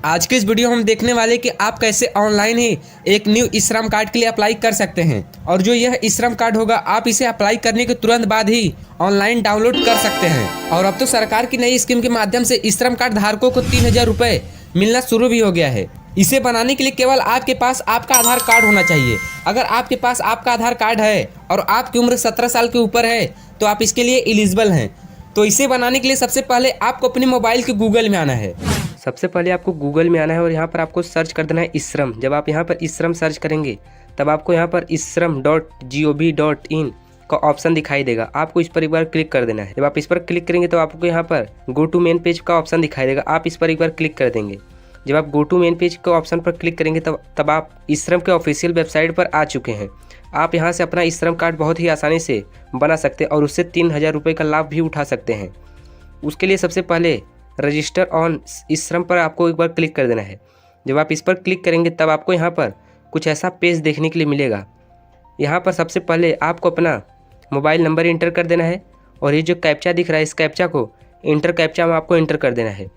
आज के इस वीडियो में हम देखने वाले कि आप कैसे ऑनलाइन ही एक न्यू ई श्रम कार्ड के लिए अप्लाई कर सकते हैं। और जो यह ई श्रम कार्ड होगा आप इसे अप्लाई करने के तुरंत बाद ही ऑनलाइन डाउनलोड कर सकते हैं। और अब तो सरकार की नई स्कीम के माध्यम से ई श्रम कार्ड धारकों को 3000 रुपये मिलना शुरू भी हो गया है। इसे बनाने के लिए केवल आपके पास आपका आधार कार्ड होना चाहिए। अगर आपके पास आपका आधार कार्ड है और आपकी उम्र 17 साल के ऊपर है तो आप इसके लिए एलिजिबल हैं। तो इसे बनाने के लिए सबसे पहले आपको अपने मोबाइल के गूगल में आना है। सबसे पहले आपको गूगल में आना है और यहाँ पर आपको सर्च कर देना है ई श्रम। जब आप यहाँ पर ई श्रम सर्च करेंगे तब आपको यहाँ पर isram.gov.in का ऑप्शन दिखाई देगा। आपको इस पर एक बार क्लिक कर देना है। जब आप इस पर क्लिक करेंगे तो आपको यहाँ पर गो टू मेन पेज का ऑप्शन दिखाई देगा। आप इस पर एक बार क्लिक कर देंगे। जब आप गो टू मेन पेज के ऑप्शन पर क्लिक करेंगे तब आप ई श्रम के ऑफिशियल वेबसाइट पर आ चुके हैं। आप यहाँ से अपना ई श्रम कार्ड बहुत ही आसानी से बना सकते हैं और उससे 3000 रुपये का लाभ भी उठा सकते हैं। उसके लिए सबसे पहले रजिस्टर ऑन ई श्रम पर आपको एक बार क्लिक कर देना है। जब आप इस पर क्लिक करेंगे तब आपको यहाँ पर कुछ ऐसा पेज देखने के लिए मिलेगा। यहाँ पर सबसे पहले आपको अपना मोबाइल नंबर इंटर कर देना है और ये जो कैप्चा दिख रहा है इस कैप्चा को इंटर कैप्चा में आपको इंटर कर देना है।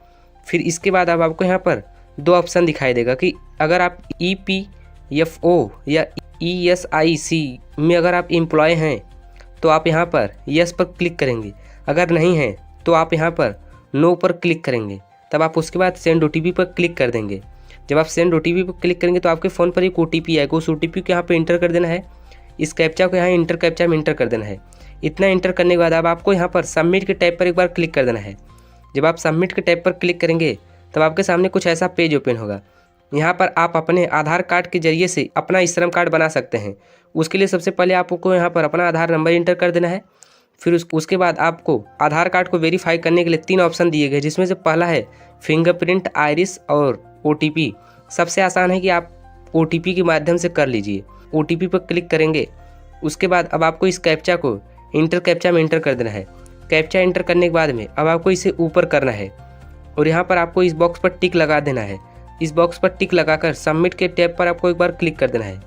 फिर इसके बाद अब आपको यहाँ पर दो ऑप्शन दिखाई देगा कि अगर आप EPFO या ESIC में अगर आप एम्प्लॉय हैं तो आप यहाँ पर यस पर क्लिक करेंगे। अगर नहीं हैं तो आप यहाँ पर नो पर क्लिक करेंगे। तब आप उसके बाद सेंड OTP पर क्लिक कर देंगे। जब आप सेंड OTP पर क्लिक करेंगे तो आपके फ़ोन पर एक OTP आएगा। उस OTP को यहाँ पर इंटर कर देना है। इस कैप्चा को यहाँ इंटर कैप्चा में इंटर कर देना है। इतना इंटर करने के बाद अब आपको यहाँ पर सबमिट के टैब पर एक बार क्लिक कर देना है। जब आप सबमिट के टैब पर क्लिक करेंगे तब आपके सामने कुछ ऐसा पेज ओपन होगा। यहाँ पर आप अपने आधार कार्ड के जरिए से अपना ई श्रम कार्ड बना सकते हैं। उसके लिए सबसे पहले आपको यहाँ पर अपना आधार नंबर इंटर कर देना है। फिर उसके बाद आपको आधार कार्ड को वेरीफाई करने के लिए 3 ऑप्शन दिए गए, जिसमें से पहला है फिंगरप्रिंट, आइरिस और OTP। सबसे आसान है कि आप OTP के माध्यम से कर लीजिए। OTP पर क्लिक करेंगे। उसके बाद अब आपको इस कैप्चा को इंटर कैप्चा में इंटर कर देना है। कैप्चा इंटर करने के बाद में अब आपको इसे ऊपर करना है और यहाँ पर आपको इस बॉक्स पर टिक लगा देना है। इस बॉक्स पर टिक लगाकर सबमिट के टैब पर आपको एक बार क्लिक कर देना है।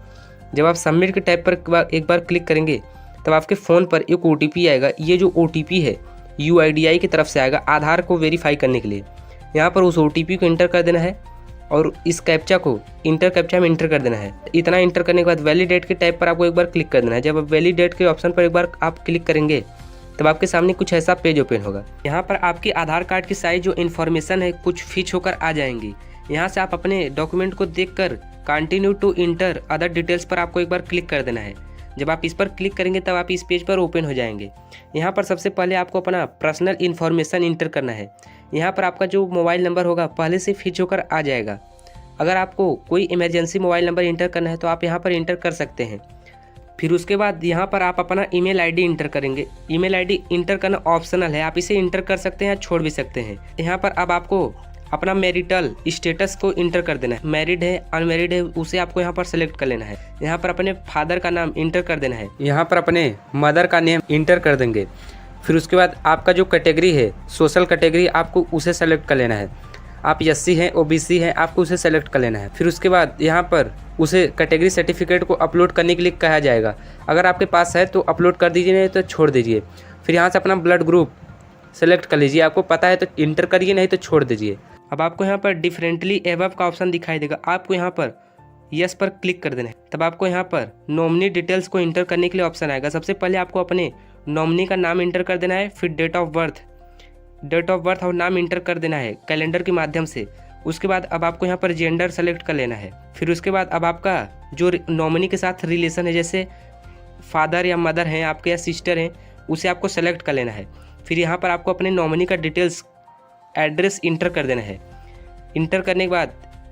जब आप सबमिट के टैब पर एक बार क्लिक करेंगे तब आपके फ़ोन पर एक OTP आएगा। ये जो OTP है UIDAI की तरफ से आएगा आधार को वेरीफाई करने के लिए। यहाँ पर उस OTP को इंटर कर देना है और इस कैप्चा को इंटर कैप्चा में इंटर कर देना है। इतना इंटर करने के बाद वैलिडेट के टैब पर आपको एक बार क्लिक कर देना है। जब आप वैलिडेट के ऑप्शन पर एक बार आप क्लिक करेंगे तब आपके सामने कुछ ऐसा पेज ओपन होगा। यहाँ पर आपके आधार कार्ड की सारी जो इन्फॉर्मेशन है कुछ फिच होकर आ जाएंगी। यहाँ से आप अपने डॉक्यूमेंट को देखकर continue to enter other details पर आपको एक बार क्लिक कर देना है। जब आप इस पर क्लिक करेंगे तब आप इस पेज पर ओपन हो जाएंगे। यहाँ पर सबसे पहले आपको अपना पर्सनल इन्फॉर्मेशन इंटर करना है। यहाँ पर आपका जो मोबाइल नंबर होगा पहले से फिच होकर आ जाएगा। अगर आपको कोई इमरजेंसी मोबाइल नंबर इंटर करना है तो आप यहाँ पर इंटर कर सकते हैं। फिर उसके बाद यहाँ पर आप अपना ईमेल आईडी इंटर करेंगे। ईमेल आईडी इंटर करना ऑप्शनल है, आप इसे इंटर कर सकते हैं या छोड़ भी सकते हैं। यहाँ पर अब आपको अपना मैरिटल स्टेटस को इंटर कर देना है। मैरिड है अनमैरिड है उसे आपको यहाँ पर सेलेक्ट कर लेना है। यहाँ पर अपने फादर का नाम इंटर कर देना है। यहाँ पर अपने मदर का नेम इंटर कर देंगे। फिर उसके बाद आपका जो कैटेगरी है सोशल कैटेगरी आपको उसे सेलेक्ट कर लेना है। आप SC हैं OBC हैं आपको उसे सेलेक्ट कर लेना है। फिर उसके बाद यहाँ पर उसे कैटेगरी सर्टिफिकेट को अपलोड करने के लिए कहा जाएगा। अगर आपके पास है तो अपलोड कर दीजिए, नहीं तो छोड़ दीजिए। फिर यहाँ से अपना ब्लड ग्रुप सेलेक्ट कर लीजिए। आपको पता है तो इंटर करिए, नहीं तो छोड़ दीजिए। अब आपको यहाँ पर डिफरेंटली एबव का ऑप्शन दिखाई देगा। आपको यहाँ पर यस पर क्लिक कर देना है। तब आपको यहाँ पर नॉमिनी डिटेल्स को इंटर करने के लिए ऑप्शन आएगा। सबसे पहले आपको अपने नॉमिनी का नाम इंटर कर देना है। फिर डेट ऑफ बर्थ और नाम इंटर कर देना है कैलेंडर के माध्यम से। उसके बाद अब आपको यहाँ पर जेंडर सेलेक्ट कर लेना है। फिर उसके बाद अब आपका जो नॉमिनी के साथ रिलेशन है, जैसे फादर या मदर हैं आपके या सिस्टर हैं, उसे आपको सेलेक्ट कर लेना है। फिर यहाँ पर आपको अपने नॉमिनी का डिटेल्स एड्रेस इंटर कर देना है।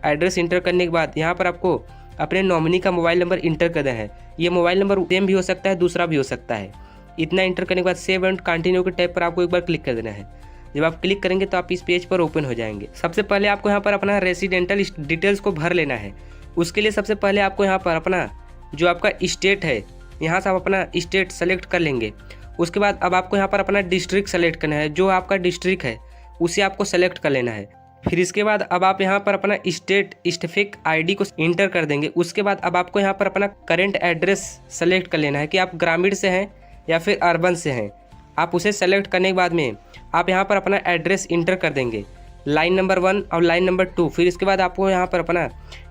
एड्रेस इंटर करने के बाद यहाँ पर आपको अपने नॉमिनी का मोबाइल नंबर इंटर कर देना है। ये मोबाइल नंबर सेम भी हो सकता है, दूसरा भी हो सकता है। इतना इंटर करने के बाद सेव एंड कंटिन्यू के टैब पर आपको एक बार क्लिक कर देना है। जब आप क्लिक करेंगे तो आप इस पेज पर ओपन हो जाएंगे। सबसे पहले आपको यहाँ पर अपना रेसिडेंटल डिटेल्स को भर लेना है। उसके लिए सबसे पहले आपको यहाँ पर अपना जो आपका स्टेट है यहाँ से आप अपना स्टेट सेलेक्ट कर लेंगे। उसके बाद अब आपको यहाँ पर अपना डिस्ट्रिक्ट सेलेक्ट करना है। जो आपका डिस्ट्रिक्ट है उसे आपको सेलेक्ट कर लेना है। फिर इसके बाद अब आप यहाँ पर अपना स्टेट स्पेसिफिक ID को इंटर कर देंगे। उसके बाद अब आपको यहाँ पर अपना करेंट एड्रेस सेलेक्ट कर लेना है कि आप ग्रामीण से हैं या फिर अर्बन से हैं। आप उसे सेलेक्ट करने के बाद में आप यहाँ पर अपना एड्रेस इंटर कर देंगे। लाइन नंबर 1 और लाइन नंबर 2। फिर इसके बाद आपको यहाँ पर अपना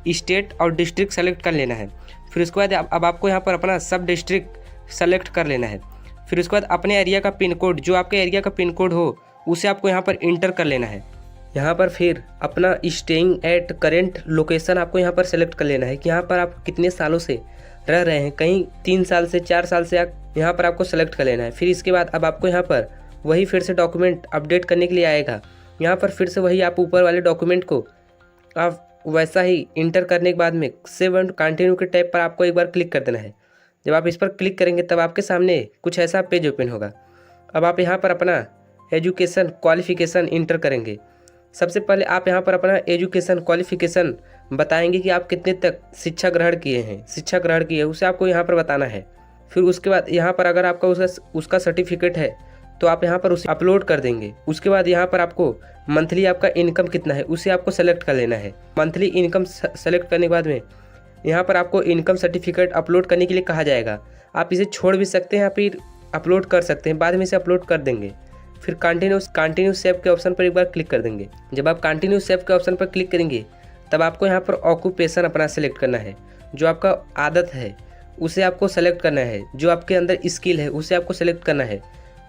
स्टेट और डिस्ट्रिक्ट सेलेक्ट कर लेना है। फिर उसके बाद अब आपको यहाँ पर अपना सब डिस्ट्रिक्ट सेलेक्ट कर लेना है। फिर उसके बाद अपने एरिया का पिन कोड, जो आपके एरिया का पिन कोड हो उसे आपको यहाँ पर इंटर कर लेना है। यहाँ पर फिर अपना स्टेइंग एट करेंट लोकेशन आपको यहाँ पर सेलेक्ट कर लेना है कि यहाँ पर आप कितने सालों से रह रहे हैं, कहीं 3 साल से 4 साल से यहाँ पर आपको सेलेक्ट कर लेना है। फिर इसके बाद अब आपको यहाँ पर वही फिर से डॉक्यूमेंट अपडेट करने के लिए आएगा। यहाँ पर फिर से वही आप ऊपर वाले डॉक्यूमेंट को आप वैसा ही इंटर करने के बाद में सेव एंड कंटिन्यू के टैब पर आपको एक बार क्लिक कर देना है। जब आप इस पर क्लिक करेंगे तब आपके सामने कुछ ऐसा पेज ओपन होगा। अब आप यहाँ पर अपना एजुकेशन क्वालिफ़िकेशन इंटर करेंगे। सबसे पहले आप यहाँ पर अपना एजुकेशन क्वालिफ़िकेशन बताएंगे कि आप कितने तक शिक्षा ग्रहण किए हैं, शिक्षा ग्रहण की है उसे आपको यहाँ पर बताना है। फिर उसके बाद यहाँ पर अगर आपका उसका सर्टिफिकेट है तो आप यहाँ पर उसे अपलोड कर देंगे। उसके बाद यहाँ पर आपको मंथली आपका इनकम कितना है उसे आपको सेलेक्ट कर लेना है। मंथली इनकम सेलेक्ट करने के बाद में यहाँ पर आपको इनकम सर्टिफिकेट अपलोड करने के लिए कहा जाएगा। आप इसे छोड़ भी सकते हैं या फिर अपलोड कर सकते हैं, बाद में इसे अपलोड कर देंगे। फिर कंटिन्यू सेव के ऑप्शन पर एक बार क्लिक कर देंगे। जब आप कंटिन्यू सेव के ऑप्शन पर क्लिक करेंगे तब आपको यहाँ पर ऑक्यूपेशन अपना सेलेक्ट करना है। जो आपका आदत है उसे आपको सेलेक्ट करना है, जो आपके अंदर स्किल है उसे आपको सेलेक्ट करना है।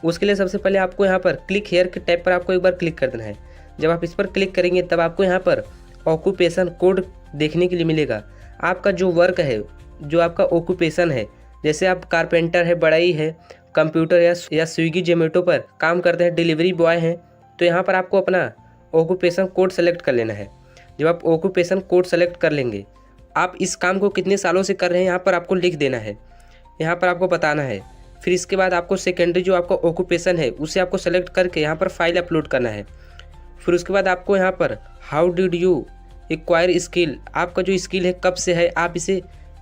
उसके लिए सबसे पहले आपको यहाँ पर क्लिक हेयर के टैब पर आपको एक बार क्लिक कर देना है। जब आप इस पर क्लिक करेंगे तब आपको यहाँ पर ऑक्यूपेशन कोड देखने के लिए मिलेगा। आपका जो वर्क है, जो आपका ऑक्यूपेशन है, जैसे आप कारपेंटर है, बढ़ई है, कंप्यूटर या स्विगी जोमेटो पर काम करते हैं, डिलीवरी बॉय हैं, तो यहाँ पर आपको अपना ऑक्यूपेशन कोड सेलेक्ट कर लेना है। जब आप ऑक्यूपेशन कोड सेलेक्ट कर लेंगे, आप इस काम को कितने सालों से कर रहे हैं यहाँ पर आपको लिख देना है, यहाँ पर आपको बताना है। फिर इसके बाद आपको सेकेंडरी जो आपका ऑक्यूपेशन है उसे आपको सेलेक्ट करके यहाँ पर फाइल अपलोड करना है। फिर उसके बाद आपको यहाँ पर how did you acquire skill, आपका जो स्किल है कब से है, आप इसे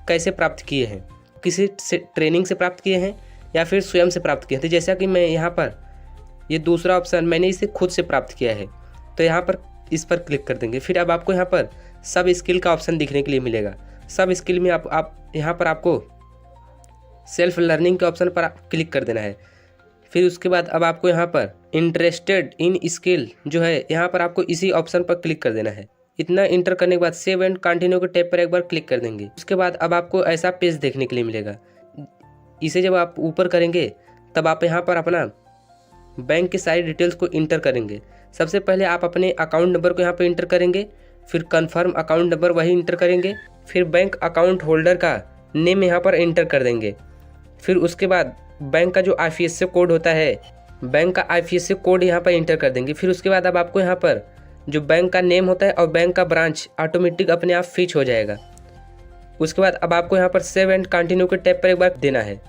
कैसे प्राप्त किए हैं, किसी से ट्रेनिंग से प्राप्त किए हैं या फिर स्वयं से प्राप्त किए हैं। तो जैसा कि मैं यहाँ पर ये दूसरा ऑप्शन मैंने इसे खुद से प्राप्त किया है, तो यहाँ पर इस पर क्लिक कर देंगे। फिर अब आपको यहाँ पर सब स्किल का ऑप्शन दिखने के लिए मिलेगा। सब स्किल में आप यहाँ पर आपको सेल्फ लर्निंग के ऑप्शन पर क्लिक कर देना है। फिर उसके बाद अब आपको यहाँ पर इंटरेस्टेड इन स्किल जो है यहाँ पर आपको इसी ऑप्शन पर क्लिक कर देना है। इतना इंटर करने के बाद सेव एंड कंटिन्यू के टैब पर एक बार क्लिक कर देंगे। उसके बाद अब आपको ऐसा पेज देखने के लिए मिलेगा। इसे जब आप ऊपर करेंगे तब आप यहाँ पर अपना बैंक की सारी डिटेल्स को इंटर करेंगे। सबसे पहले आप अपने अकाउंट नंबर को यहाँ पर इंटर करेंगे, फिर कन्फर्म अकाउंट नंबर वही इंटर करेंगे, फिर बैंक अकाउंट होल्डर का नेम यहाँ पर इंटर कर देंगे। फिर उसके बाद बैंक का जो IFSC कोड होता है, बैंक का IFSC कोड यहाँ पर इंटर कर देंगे। फिर उसके बाद अब आपको यहाँ पर जो बैंक का नेम होता है और बैंक का ब्रांच ऑटोमेटिक अपने आप फिच हो जाएगा। उसके बाद अब आपको यहाँ पर सेव एंड कंटिन्यू के टैब पर एक बार देना है।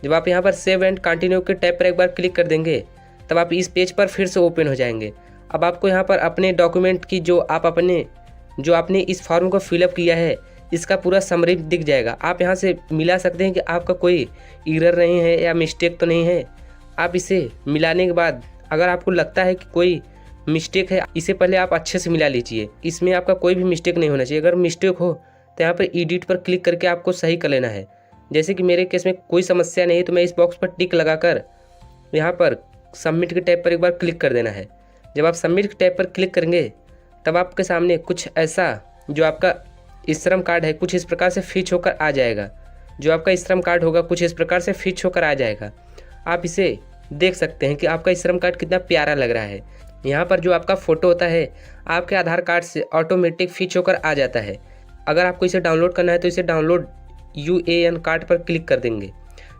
जब आप यहाँ पर सेव एंड कंटिन्यू के टैब पर एक बार क्लिक कर देंगे तब आप इस पेज पर फिर से ओपन हो जाएंगे। अब आपको यहाँ पर अपने डॉक्यूमेंट की जो आपने इस फॉर्म को फिलअप किया है इसका पूरा समरी दिख जाएगा। आप यहाँ से मिला सकते हैं कि आपका कोई एरर नहीं है या मिस्टेक तो नहीं है। आप इसे मिलाने के बाद अगर आपको लगता है कि कोई मिस्टेक है, इसे पहले आप अच्छे से मिला लीजिए। इसमें आपका कोई भी मिस्टेक नहीं होना चाहिए। अगर मिस्टेक हो तो यहाँ पर एडिट पर क्लिक करके आपको सही कर लेना है। जैसे कि मेरे केस में कोई समस्या नहीं है तो मैं इस बॉक्स पर टिक लगाकर यहाँ पर सबमिट के टैब पर एक बार क्लिक कर देना है। जब आप सबमिट के टैब पर क्लिक करेंगे तब आपके सामने कुछ ऐसा जो आपका श्रम कार्ड है कुछ इस प्रकार से फिच होकर आ जाएगा। जो आपका श्रम कार्ड होगा कुछ इस प्रकार से फिच होकर आ जाएगा। आप इसे देख सकते हैं कि आपका श्रम कार्ड कितना प्यारा लग रहा है। यहाँ पर जो आपका फ़ोटो होता है आपके आधार कार्ड से ऑटोमेटिक फिच होकर आ जाता है। अगर आपको इसे डाउनलोड करना है तो इसे डाउनलोड UAN कार्ड पर क्लिक कर देंगे।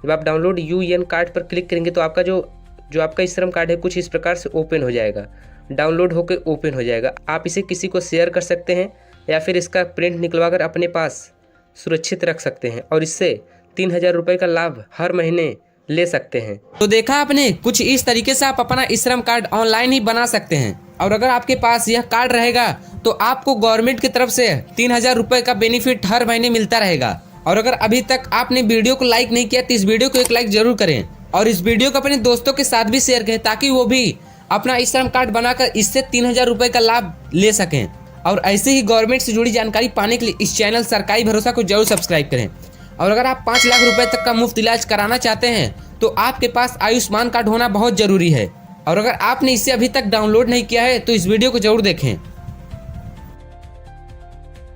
जब आप डाउनलोड UAN कार्ड पर क्लिक करेंगे तो आपका जो आपका श्रम कार्ड है कुछ इस प्रकार से ओपन हो जाएगा, डाउनलोड होकर ओपन हो जाएगा। आप इसे किसी को शेयर कर सकते हैं या फिर इसका प्रिंट निकलवाकर अपने पास सुरक्षित रख सकते हैं और इससे 3000 रुपये का लाभ हर महीने ले सकते हैं। तो देखा आपने, कुछ इस तरीके से आप अपना श्रम कार्ड ऑनलाइन ही बना सकते हैं। और अगर आपके पास यह कार्ड रहेगा तो आपको गवर्नमेंट की तरफ से 3000 रुपये का बेनिफिट हर महीने मिलता रहेगा। और अगर अभी तक आपने वीडियो को लाइक नहीं किया तो इस वीडियो को एक लाइक जरूर करें और इस वीडियो को अपने दोस्तों के साथ भी शेयर करें ताकि वो भी अपना श्रम कार्ड बनाकर इससे 3000 रुपये का लाभ ले सकें। और ऐसे ही गवर्नमेंट से जुड़ी जानकारी पाने के लिए इस चैनल सरकारी भरोसा को जरूर सब्सक्राइब करें। और अगर आप 5 लाख रुपए तक का मुफ्त इलाज कराना चाहते हैं तो आपके पास आयुष्मान कार्ड होना बहुत जरूरी है। और अगर आपने इसे अभी तक डाउनलोड नहीं किया है तो इस वीडियो को जरूर देखें।